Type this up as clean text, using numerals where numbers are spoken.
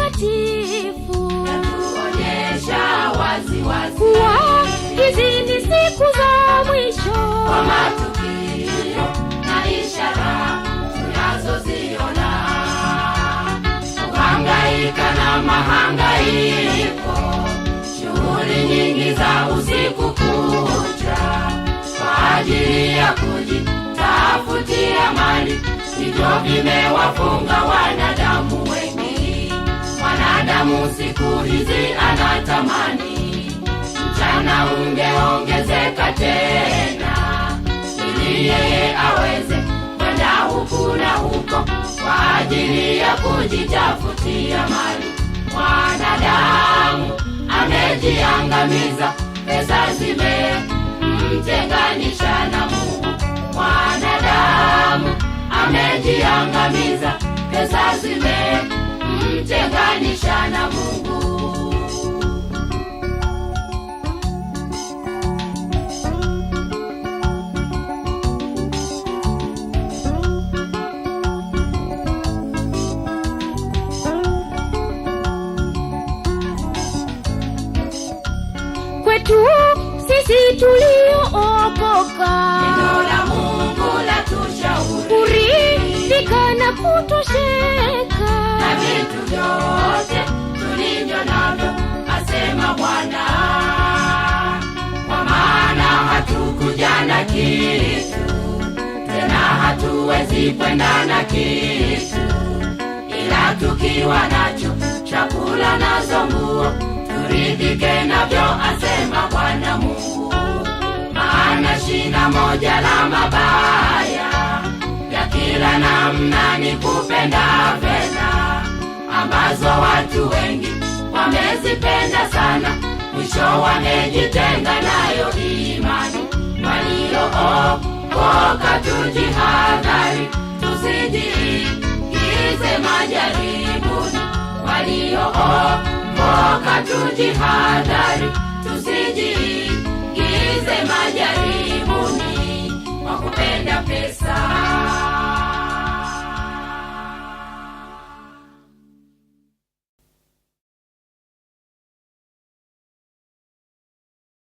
Matakatifu yatuonyesha wazi wazi kuwa hizi ni siku za mwisho, kwa matukio na ishara tunazoziona, kuhangaika na mahangaiko, shughuli nyingi za usiku kucha kwa ajili ya kujitafutia mali, hivyo vimewafunga wanadamu wengi. Mwanadamu siku hizi anatamani mchana ungeongezeka tena, ili yeye aweze kwenda huku na huko kwa ajili ya kujitafutia mali. Mwanadamu amejiangamiza, pesa zimemtenganisha na Mungu. Mwanadamu amejiangamiza, pesa zimemtenganisha na Mungu. Kwetu sisi tuliookoka, neno la Mungu latushauri kuridhika na kutosheka na vitu vyote tulivyo navyo, asema Bwana. Kwa maana hatukuja na kitu, tena hatuwezi kwenda na kitu, ila tukiwa nacho chakula nazo nguo turidhike navyo, asema Bwana Mungu. Maana shina moja la mabaya ya kila namna ni kupenda fedha, ambazo watu wengi wamezipenda sana, mwisho wamejitenga nayo imani. Waliookoka tujihadhari, tusijiingize majaribuni. Waliookoka tujihadhari, tusijiingize majaribuni kwa kupenda pesa.